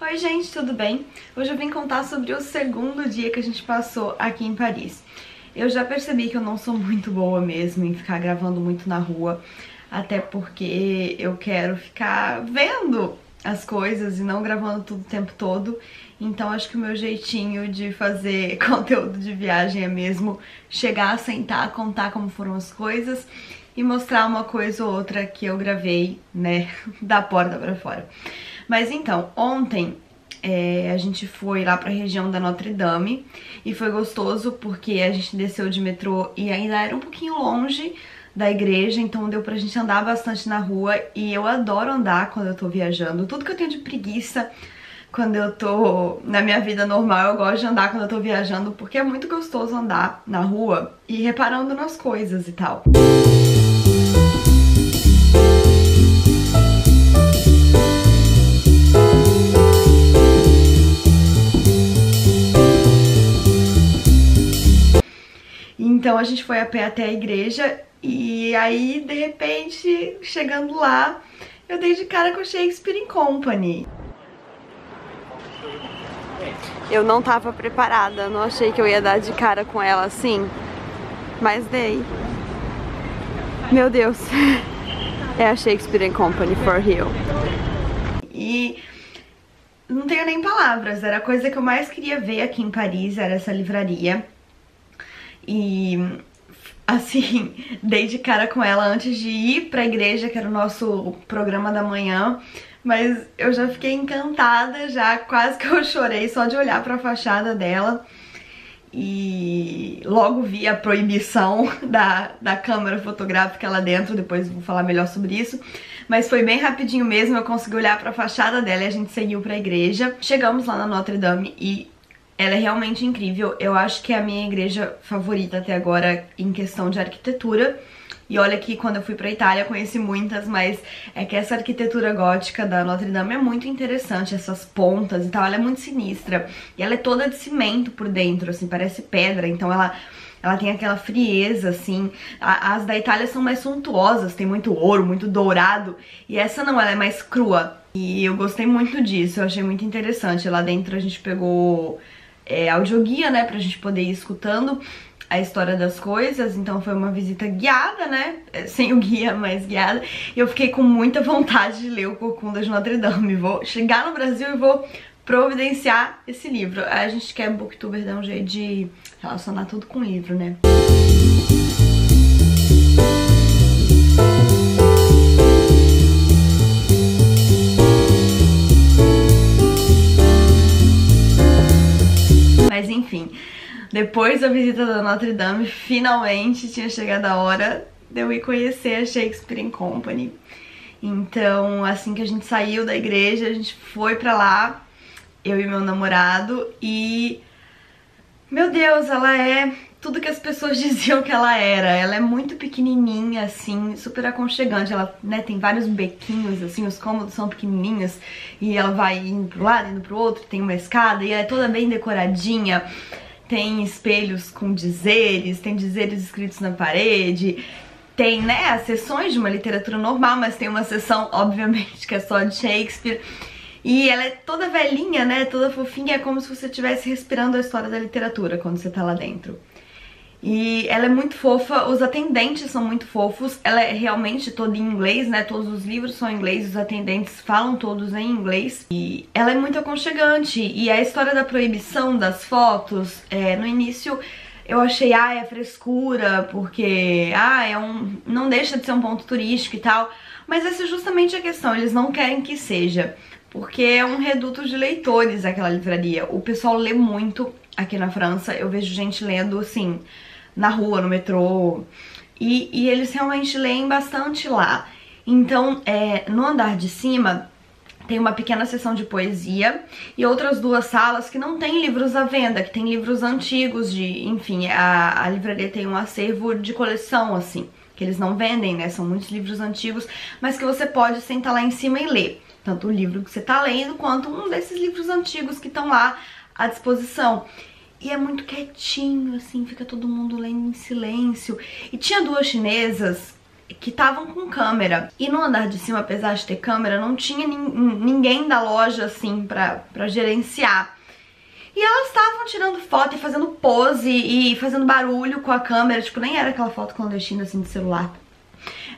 Oi gente, tudo bem? Hoje eu vim contar sobre o segundo dia que a gente passou aqui em Paris. Eu já percebi que eu não sou muito boa mesmo em ficar gravando muito na rua, até porque eu quero ficar vendo as coisas e não gravando tudo o tempo todo. Então acho que o meu jeitinho de fazer conteúdo de viagem é mesmo chegar, sentar, contar como foram as coisas e mostrar uma coisa ou outra que eu gravei, né, da porta pra fora. Mas então, ontem a gente foi lá pra região da Notre Dame e foi gostoso porque a gente desceu de metrô e ainda era um pouquinho longe da igreja, então deu pra gente andar bastante na rua e eu adoro andar quando eu tô viajando. Tudo que eu tenho de preguiça quando eu tô na minha vida normal, eu gosto de andar quando eu tô viajando porque é muito gostoso andar na rua e reparando nas coisas e tal. Então a gente foi a pé até a igreja e aí, de repente, chegando lá, eu dei de cara com o Shakespeare & Company. Eu não tava preparada, não achei que eu ia dar de cara com ela assim, mas dei. Meu Deus, é a Shakespeare & Company for real. E não tenho nem palavras, era a coisa que eu mais queria ver aqui em Paris, era essa livraria. E assim, dei de cara com ela antes de ir pra igreja, que era o nosso programa da manhã. Mas eu já fiquei encantada, já quase que eu chorei só de olhar pra fachada dela. E logo vi a proibição da câmera fotográfica lá dentro, depois vou falar melhor sobre isso. Mas foi bem rapidinho mesmo, eu consegui olhar pra fachada dela e a gente seguiu pra igreja. Chegamos lá na Notre Dame e ela é realmente incrível. Eu acho que é a minha igreja favorita até agora em questão de arquitetura. E olha que quando eu fui pra Itália conheci muitas, mas é que essa arquitetura gótica da Notre Dame é muito interessante, essas pontas e tal, ela é muito sinistra. E ela é toda de cimento por dentro, assim, parece pedra, então ela tem aquela frieza, assim. As da Itália são mais suntuosas, tem muito ouro, muito dourado, e essa não, ela é mais crua. E eu gostei muito disso, eu achei muito interessante. Lá dentro a gente pegou audioguia, né, pra gente poder ir escutando a história das coisas, então foi uma visita guiada, né, sem o guia, mas guiada, e eu fiquei com muita vontade de ler o Corcunda de Notre Dame. Vou chegar no Brasil e vou providenciar esse livro. A gente quer booktuber dar um jeito de relacionar tudo com livro, né. Mas enfim, depois da visita da Notre Dame, finalmente tinha chegado a hora de eu ir conhecer a Shakespeare & Company. Então, assim que a gente saiu da igreja, a gente foi pra lá, eu e meu namorado, e... meu Deus, ela é tudo que as pessoas diziam que ela era. Ela é muito pequenininha, assim, super aconchegante. Ela, né, tem vários bequinhos, assim, os cômodos são pequenininhos, e ela vai indo pro lado, indo pro outro, tem uma escada, e ela é toda bem decoradinha. Tem espelhos com dizeres, tem dizeres escritos na parede, tem, né, as sessões de uma literatura normal, mas tem uma sessão, obviamente, que é só de Shakespeare. E ela é toda velhinha, né, toda fofinha, é como se você estivesse respirando a história da literatura quando você tá lá dentro. E ela é muito fofa, os atendentes são muito fofos, ela é realmente toda em inglês, né, todos os livros são em inglês, os atendentes falam todos em inglês. E ela é muito aconchegante, e a história da proibição das fotos, no início eu achei, é frescura, porque, não deixa de ser um ponto turístico e tal, mas essa é justamente a questão, eles não querem que seja, porque é um reduto de leitores aquela livraria. O pessoal lê muito aqui na França, eu vejo gente lendo, assim, na rua, no metrô, e eles realmente leem bastante lá. Então, no andar de cima tem uma pequena seção de poesia e outras duas salas que não tem livros à venda, que tem livros antigos enfim, a livraria tem um acervo de coleção, assim, que eles não vendem, né, são muitos livros antigos, mas que você pode sentar lá em cima e ler, tanto o livro que você tá lendo, quanto um desses livros antigos que estão lá à disposição. E é muito quietinho, assim, fica todo mundo lendo em silêncio. E tinha duas chinesas que estavam com câmera. E no andar de cima, apesar de ter câmera, não tinha ninguém da loja assim pra gerenciar. E elas estavam tirando foto e fazendo pose e fazendo barulho com a câmera. Tipo, nem era aquela foto clandestina assim de celular.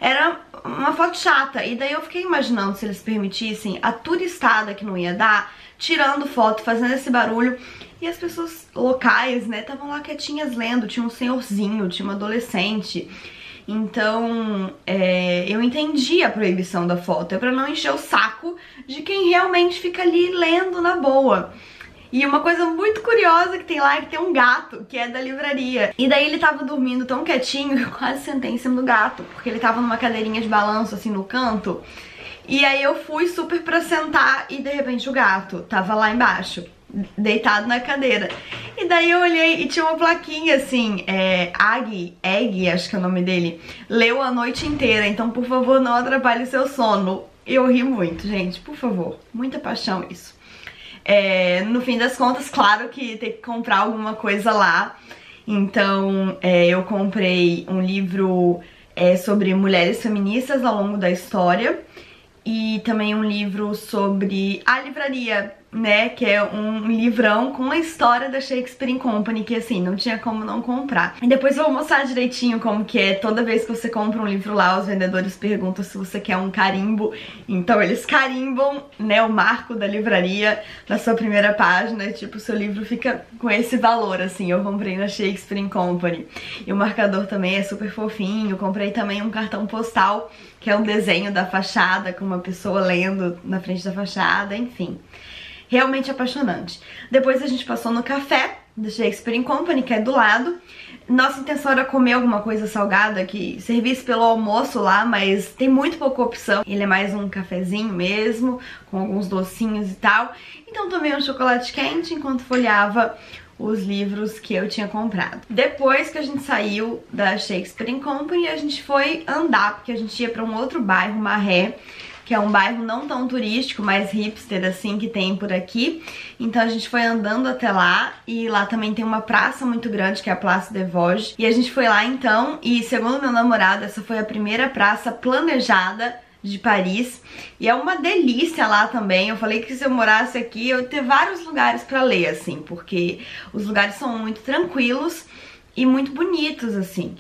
Era uma foto chata. E daí eu fiquei imaginando se eles permitissem a turistada que não ia dar, tirando foto, fazendo esse barulho. E as pessoas locais, né, estavam lá quietinhas lendo. Tinha um senhorzinho, tinha uma adolescente. Então, eu entendi a proibição da foto. É pra não encher o saco de quem realmente fica ali lendo na boa. E uma coisa muito curiosa que tem lá é que tem um gato, que é da livraria. E daí ele tava dormindo tão quietinho que eu quase sentei em cima do gato, porque ele tava numa cadeirinha de balanço assim no canto. E aí eu fui super pra sentar e de repente o gato tava lá embaixo, deitado na cadeira. E daí eu olhei e tinha uma plaquinha assim, Egg, acho que é o nome dele, leu a noite inteira, então por favor não atrapalhe seu sono. Eu ri muito, gente, por favor, muita paixão isso. No fim das contas, claro que tem que comprar alguma coisa lá. Então eu comprei um livro sobre mulheres feministas ao longo da história. E também um livro sobre a livraria, né, que é um livrão com a história da Shakespeare & Company, que assim, não tinha como não comprar. E depois eu vou mostrar direitinho como que é. Toda vez que você compra um livro lá, os vendedores perguntam se você quer um carimbo. Então eles carimbam, né, o marco da livraria na sua primeira página, e tipo, o seu livro fica com esse valor, assim. Eu comprei na Shakespeare & Company. E o marcador também é super fofinho. Eu comprei também um cartão postal, que é um desenho da fachada, com uma pessoa lendo na frente da fachada, enfim. Realmente apaixonante. Depois a gente passou no café da Shakespeare & Company, que é do lado. Nossa intenção era comer alguma coisa salgada que servisse pelo almoço lá, mas tem muito pouca opção. Ele é mais um cafezinho mesmo, com alguns docinhos e tal. Então tomei um chocolate quente enquanto folheava os livros que eu tinha comprado. Depois que a gente saiu da Shakespeare & Company, a gente foi andar, porque a gente ia pra um outro bairro, Marré, que é um bairro não tão turístico, mais hipster assim, que tem por aqui. Então a gente foi andando até lá, e lá também tem uma praça muito grande, que é a Place des Vosges. E a gente foi lá então, e segundo meu namorado, essa foi a primeira praça planejada de Paris, e é uma delícia lá também. Eu falei que se eu morasse aqui eu ia ter vários lugares pra ler, assim, porque os lugares são muito tranquilos e muito bonitos, assim.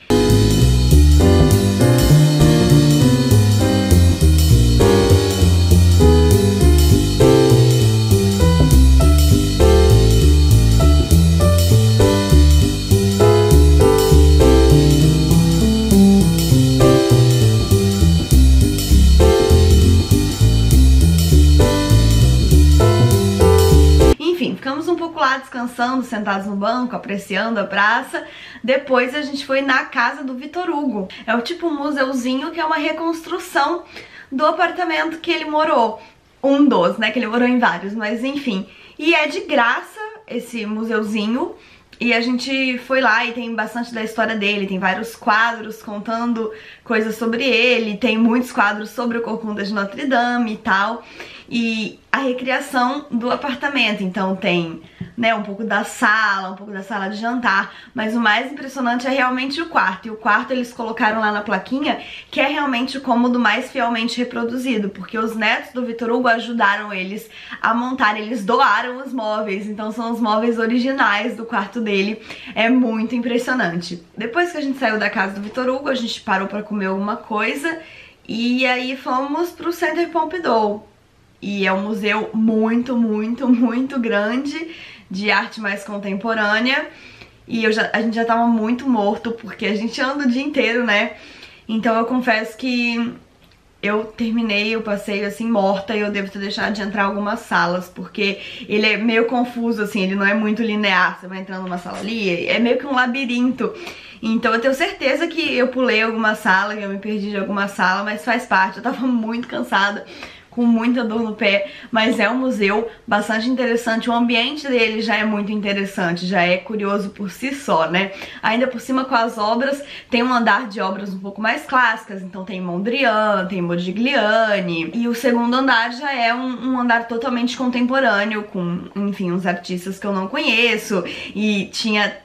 Ficamos um pouco lá descansando, sentados no banco, apreciando a praça. Depois a gente foi na casa do Victor Hugo. É o tipo um museuzinho que é uma reconstrução do apartamento que ele morou. Um dos, né, que ele morou em vários, mas enfim. E é de graça esse museuzinho. E a gente foi lá e tem bastante da história dele, tem vários quadros contando coisas sobre ele, tem muitos quadros sobre o Corcunda de Notre Dame e tal, e a recriação do apartamento. Então tem, né, um pouco da sala, um pouco da sala de jantar, mas o mais impressionante é realmente o quarto. E o quarto eles colocaram lá na plaquinha que é realmente o cômodo mais fielmente reproduzido, porque os netos do Victor Hugo ajudaram eles a montar, eles doaram os móveis, então são os móveis originais do quarto dele. É muito impressionante. Depois que a gente saiu da casa do Victor Hugo, a gente parou pra comer alguma coisa e aí fomos pro Centre Pompidou. E é um museu muito, muito, muito grande de arte mais contemporânea. E a gente já tava muito morto, porque a gente anda o dia inteiro, né? Então eu confesso que eu terminei o passeio assim morta, e eu devo ter deixado de entrar em algumas salas, porque ele é meio confuso, assim, ele não é muito linear. Você vai entrando numa sala ali, é meio que um labirinto. Então eu tenho certeza que eu pulei alguma sala, que eu me perdi de alguma sala, mas faz parte. Eu tava muito cansada com muita dor no pé, mas é um museu bastante interessante. O ambiente dele já é muito interessante, já é curioso por si só, né? Ainda por cima, com as obras, tem um andar de obras um pouco mais clássicas, então tem Mondrian, tem Modigliani, e o segundo andar já é um andar totalmente contemporâneo, com, enfim, uns artistas que eu não conheço, e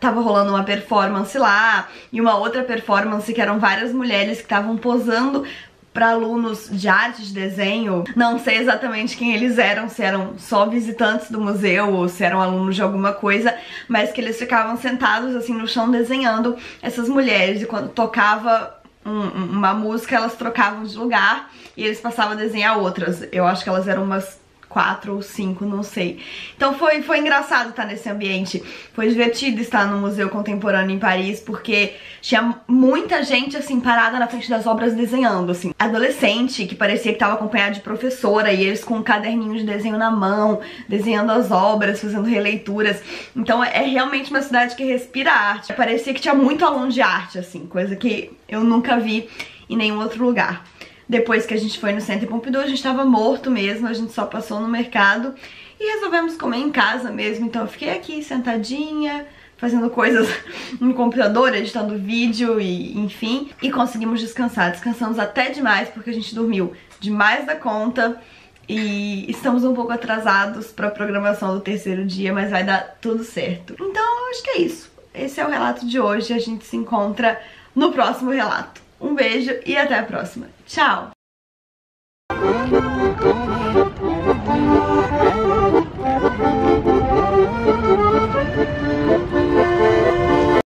tava rolando uma performance lá, e uma outra performance que eram várias mulheres que estavam posando para alunos de arte, de desenho. Não sei exatamente quem eles eram, se eram só visitantes do museu ou se eram alunos de alguma coisa, mas que eles ficavam sentados assim no chão desenhando essas mulheres, e quando tocava uma música elas trocavam de lugar e eles passavam a desenhar outras. Eu acho que elas eram umas 4 ou 5, não sei. Então foi engraçado estar nesse ambiente. Foi divertido estar no Museu Contemporâneo em Paris, porque tinha muita gente, assim, parada na frente das obras desenhando, assim. Adolescente, que parecia que tava acompanhado de professora, e eles com um caderninho de desenho na mão, desenhando as obras, fazendo releituras. Então é realmente uma cidade que respira arte. Parecia que tinha muito aluno de arte, assim, coisa que eu nunca vi em nenhum outro lugar. Depois que a gente foi no Centre Pompidou, a gente tava morto mesmo, a gente só passou no mercado e resolvemos comer em casa mesmo. Então eu fiquei aqui sentadinha, fazendo coisas no computador, editando vídeo e enfim. E conseguimos descansar, descansamos até demais porque a gente dormiu demais da conta. E estamos um pouco atrasados para a programação do terceiro dia, mas vai dar tudo certo. Então acho que é isso. Esse é o relato de hoje, a gente se encontra no próximo relato. Um beijo e até a próxima. Tchau!